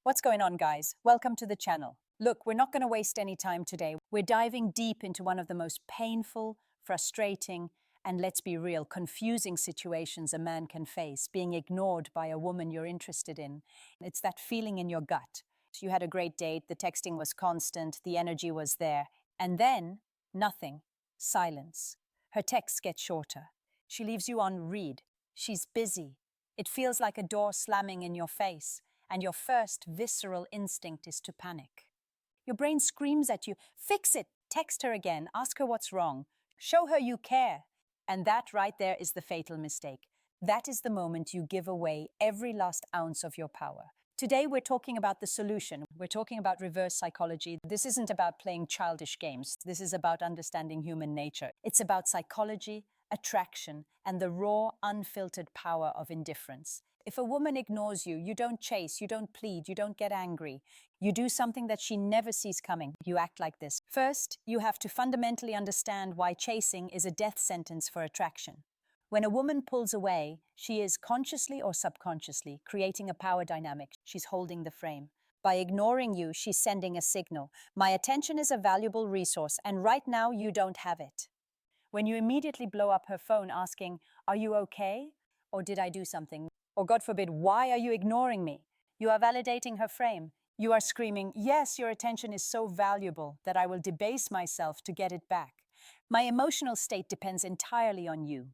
What's going on, guys? Welcome to the channel. Look, we're not going to waste any time today. We're diving deep into one of the most painful, frustrating, and let's be real, confusing situations a man can face, being ignored by a woman you're interested in. It's that feeling in your gut. You had a great date, the texting was constant, the energy was there, and then nothing, silence. Her texts get shorter. She leaves you on read. She's busy. It feels like a door slamming in your face, and your first visceral instinct is to panic. Your brain screams at you, fix it, text her again, ask her what's wrong, show her you care. And that right there is the fatal mistake. That is the moment you give away every last ounce of your power. Today we're talking about the solution. We're talking about reverse psychology. This isn't about playing childish games. This is about understanding human nature. It's about psychology, attraction, and the raw, unfiltered power of indifference. If a woman ignores you, you don't chase, you don't plead, you don't get angry. You do something that she never sees coming. You act like this. First, you have to fundamentally understand why chasing is a death sentence for attraction. When a woman pulls away, she is consciously or subconsciously creating a power dynamic. She's holding the frame. By ignoring you, she's sending a signal. My attention is a valuable resource, and right now you don't have it. When you immediately blow up her phone asking, "Are you okay?" Or "Did I do something?" Or God forbid, "Why are you ignoring me?" You are validating her frame. You are screaming, "Yes, your attention is so valuable that I will debase myself to get it back. My emotional state depends entirely on you."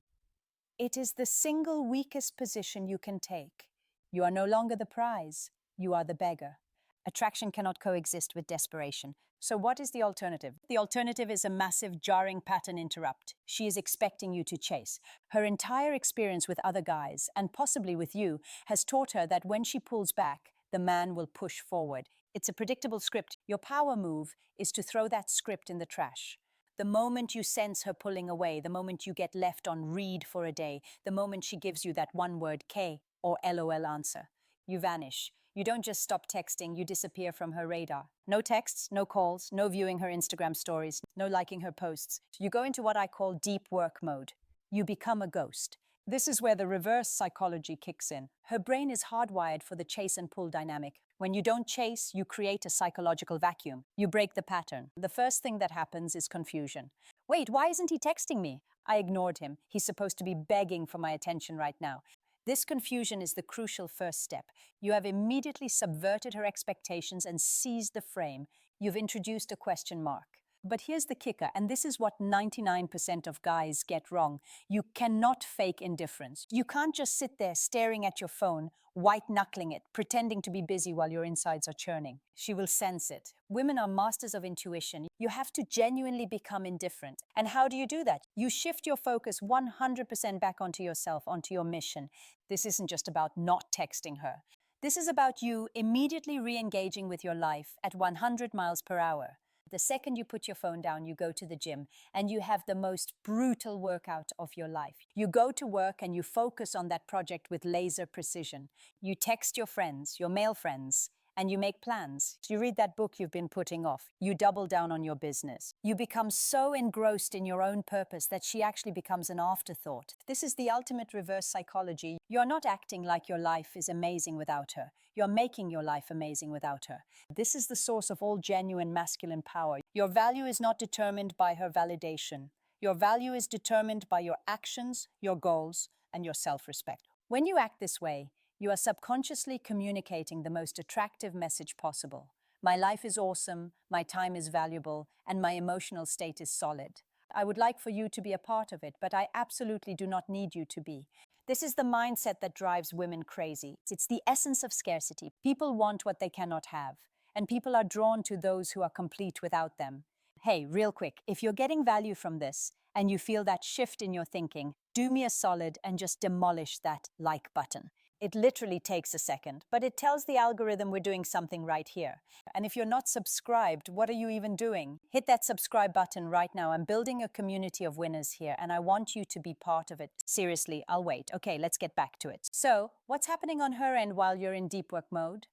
It is the single weakest position you can take. You are no longer the prize. You are the beggar. Attraction cannot coexist with desperation. So what is the alternative? The alternative is a massive, jarring pattern interrupt. She is expecting you to chase. Her entire experience with other guys, and possibly with you, has taught her that when she pulls back, the man will push forward. It's a predictable script. Your power move is to throw that script in the trash. The moment you sense her pulling away, the moment you get left on read for a day, the moment she gives you that one-word K or LOL answer, you vanish. You don't just stop texting, you disappear from her radar. No texts, no calls, no viewing her Instagram stories, no liking her posts. You go into what I call deep work mode. You become a ghost. This is where the reverse psychology kicks in. Her brain is hardwired for the chase and pull dynamic. When you don't chase, you create a psychological vacuum. You break the pattern. The first thing that happens is confusion. Wait, why isn't he texting me? I ignored him. He's supposed to be begging for my attention right now. This confusion is the crucial first step. You have immediately subverted her expectations and seized the frame. You've introduced a question mark. But here's the kicker, and this is what 99% of guys get wrong. You cannot fake indifference. You can't just sit there staring at your phone, white-knuckling it, pretending to be busy while your insides are churning. She will sense it. Women are masters of intuition. You have to genuinely become indifferent. And how do you do that? You shift your focus 100% back onto yourself, onto your mission. This isn't just about not texting her. This is about you immediately re-engaging with your life at 100 miles per hour. The second you put your phone down, you go to the gym and you have the most brutal workout of your life. You go to work and you focus on that project with laser precision. You text your friends, your male friends, and you make plans. You read that book you've been putting off. You double down on your business. You become so engrossed in your own purpose that she actually becomes an afterthought. This is the ultimate reverse psychology. You're not acting like your life is amazing without her. You're making your life amazing without her. This is the source of all genuine masculine power. Your value is not determined by her validation. Your value is determined by your actions, your goals, and your self-respect. When you act this way, you are subconsciously communicating the most attractive message possible. My life is awesome, my time is valuable, and my emotional state is solid. I would like for you to be a part of it, but I absolutely do not need you to be. This is the mindset that drives women crazy. It's the essence of scarcity. People want what they cannot have, and people are drawn to those who are complete without them. Hey, real quick, if you're getting value from this and you feel that shift in your thinking, do me a solid and just demolish that like button. It literally takes a second, but it tells the algorithm we're doing something right here. And if you're not subscribed, what are you even doing? Hit that subscribe button right now. I'm building a community of winners here, and I want you to be part of it. Seriously, I'll wait. Okay, let's get back to it. So, what's happening on her end while you're in deep work mode?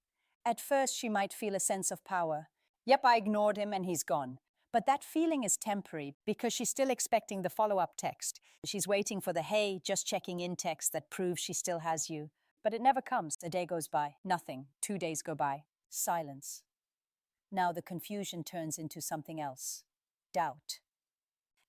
At first, she might feel a sense of power. Yep, I ignored him and he's gone. But that feeling is temporary because she's still expecting the follow-up text. She's waiting for the "hey, just checking in" text that proves she still has you. But it never comes. A day goes by, nothing. 2 days go by. Silence. Now the confusion turns into something else. Doubt.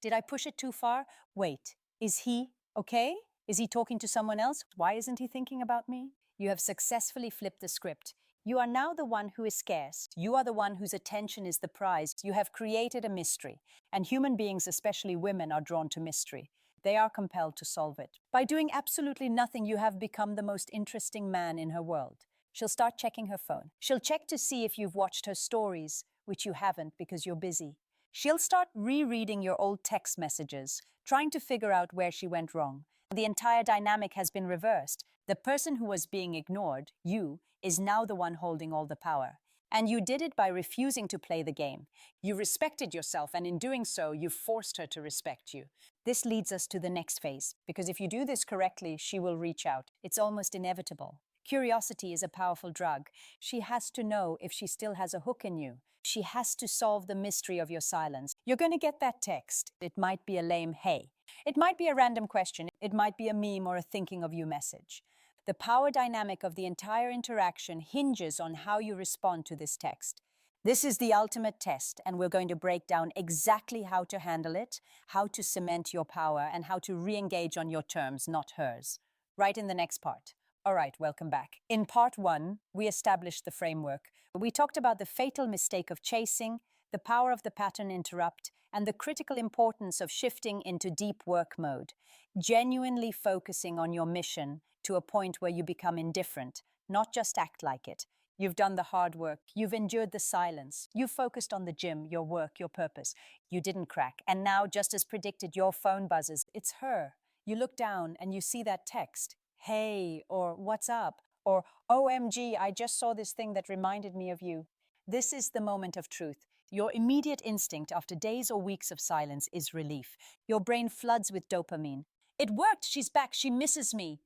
Did I push it too far? Wait, is he okay? Is he talking to someone else? Why isn't he thinking about me? You have successfully flipped the script. You are now the one who is scarce. You are the one whose attention is the prize. You have created a mystery. And human beings, especially women, are drawn to mystery. They are compelled to solve it. By doing absolutely nothing, you have become the most interesting man in her world. She'll start checking her phone. She'll check to see if you've watched her stories, which you haven't because you're busy. She'll start rereading your old text messages, trying to figure out where she went wrong. The entire dynamic has been reversed. The person who was being ignored, you, is now the one holding all the power. And you did it by refusing to play the game. You respected yourself, and in doing so, you forced her to respect you. This leads us to the next phase, because if you do this correctly, she will reach out. It's almost inevitable. Curiosity is a powerful drug. She has to know if she still has a hook in you. She has to solve the mystery of your silence. You're going to get that text. It might be a lame hey. It might be a random question. It might be a meme or a thinking of you message. The power dynamic of the entire interaction hinges on how you respond to this text. This is the ultimate test, and we're going to break down exactly how to handle it, how to cement your power, and how to re-engage on your terms, not hers. Right in the next part. All right, welcome back. In part one, we established the framework. We talked about the fatal mistake of chasing, the power of the pattern interrupt, and the critical importance of shifting into deep work mode, genuinely focusing on your mission to a point where you become indifferent, not just act like it. You've done the hard work, you've endured the silence, you've focused on the gym, your work, your purpose. You didn't crack, and now, just as predicted, your phone buzzes. It's her. You look down and you see that text. Hey, or what's up, or OMG, I just saw this thing that reminded me of you. This is the moment of truth. Your immediate instinct after days or weeks of silence is relief. Your brain floods with dopamine. It worked, she's back, she misses me.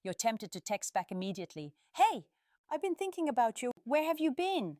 You're tempted to text back immediately. Hey, I've been thinking about you. Where have you been?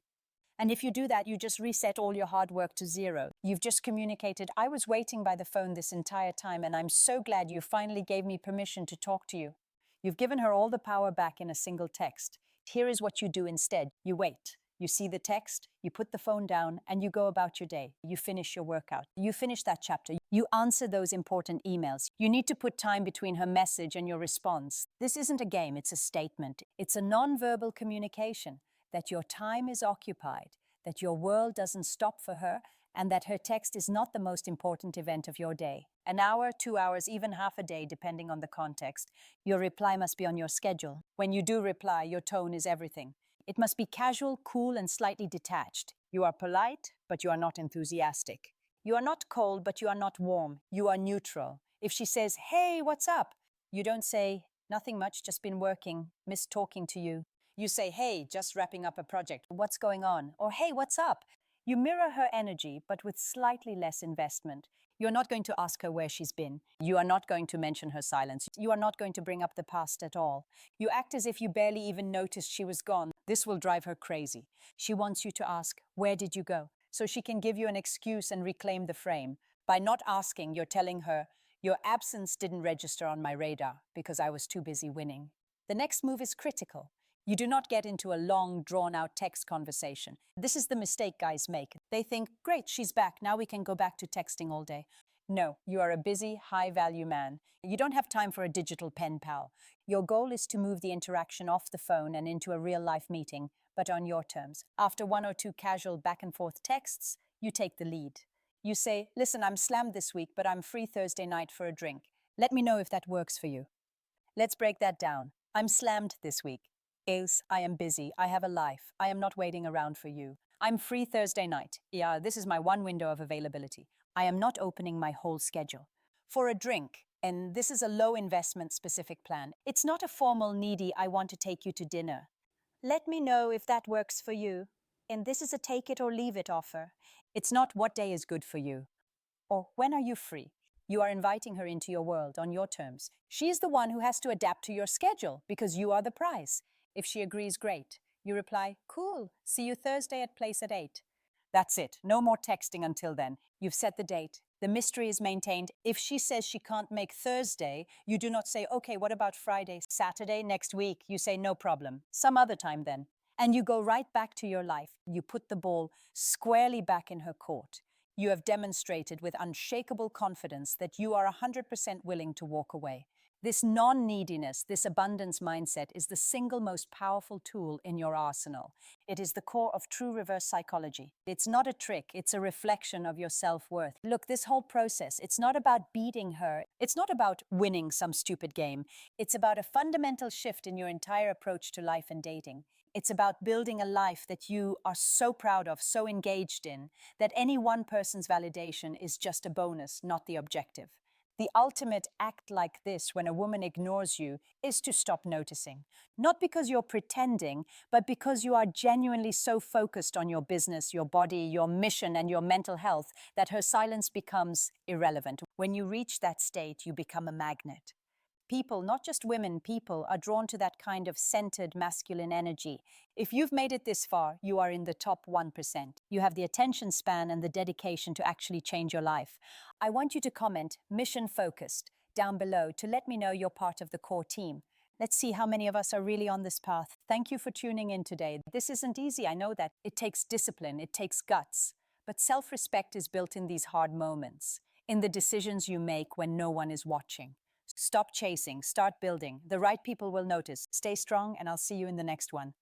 And if you do that, you just reset all your hard work to zero. You've just communicated, I was waiting by the phone this entire time, and I'm so glad you finally gave me permission to talk to you. You've given her all the power back in a single text. Here is what you do instead. You wait. You see the text, you put the phone down, and you go about your day. You finish your workout. You finish that chapter. You answer those important emails. You need to put time between her message and your response. This isn't a game, it's a statement. It's a non-verbal communication that your time is occupied, that your world doesn't stop for her, and that her text is not the most important event of your day. An hour, 2 hours, even half a day, depending on the context. Your reply must be on your schedule. When you do reply, your tone is everything. It must be casual, cool, and slightly detached. You are polite, but you are not enthusiastic. You are not cold, but you are not warm. You are neutral. If she says, hey, what's up? You don't say, nothing much, just been working, miss talking to you. You say, hey, just wrapping up a project. What's going on? Or, hey, what's up? You mirror her energy, but with slightly less investment. You're not going to ask her where she's been. You are not going to mention her silence. You are not going to bring up the past at all. You act as if you barely even noticed she was gone. This will drive her crazy. She wants you to ask, where did you go? So she can give you an excuse and reclaim the frame. By not asking, you're telling her, your absence didn't register on my radar because I was too busy winning. The next move is critical. You do not get into a long, drawn-out text conversation. This is the mistake guys make. They think, great, she's back, now we can go back to texting all day. No, you are a busy, high-value man. You don't have time for a digital pen pal. Your goal is to move the interaction off the phone and into a real-life meeting, but on your terms. After 1 or 2 casual back-and-forth texts, you take the lead. You say, listen, I'm slammed this week, but I'm free Thursday night for a drink. Let me know if that works for you. Let's break that down. I'm slammed this week. Else, I am busy. I have a life. I am not waiting around for you. I'm free Thursday night. Yeah, this is my one window of availability. I am not opening my whole schedule. For a drink, and this is a low investment specific plan. It's not a formal needy, I want to take you to dinner. Let me know if that works for you. And this is a take it or leave it offer. It's not what day is good for you. Or when are you free? You are inviting her into your world on your terms. She is the one who has to adapt to your schedule because you are the prize. If she agrees, great. You reply, cool, see you Thursday at place at 8. That's it. No more texting until then. You've set the date. The mystery is maintained. If she says she can't make Thursday, you do not say, okay, what about Friday, Saturday, next week? You say, no problem. Some other time then. And you go right back to your life. You put the ball squarely back in her court. You have demonstrated with unshakable confidence that you are 100% willing to walk away. This non-neediness, this abundance mindset is the single most powerful tool in your arsenal. It is the core of true reverse psychology. It's not a trick, it's a reflection of your self-worth. Look, this whole process, it's not about beating her. It's not about winning some stupid game. It's about a fundamental shift in your entire approach to life and dating. It's about building a life that you are so proud of, so engaged in, that any one person's validation is just a bonus, not the objective. The ultimate act like this when a woman ignores you is to stop noticing. Not because you're pretending, but because you are genuinely so focused on your business, your body, your mission, and your mental health that her silence becomes irrelevant. When you reach that state, you become a magnet. People, not just women, people are drawn to that kind of centered masculine energy. If you've made it this far, you are in the top 1%. You have the attention span and the dedication to actually change your life. I want you to comment mission focused down below to let me know you're part of the core team. Let's see how many of us are really on this path. Thank you for tuning in today. This isn't easy. I know that. It takes discipline, it takes guts. But self-respect is built in these hard moments, in the decisions you make when no one is watching. Stop chasing, start building. The right people will notice. Stay strong, and I'll see you in the next one.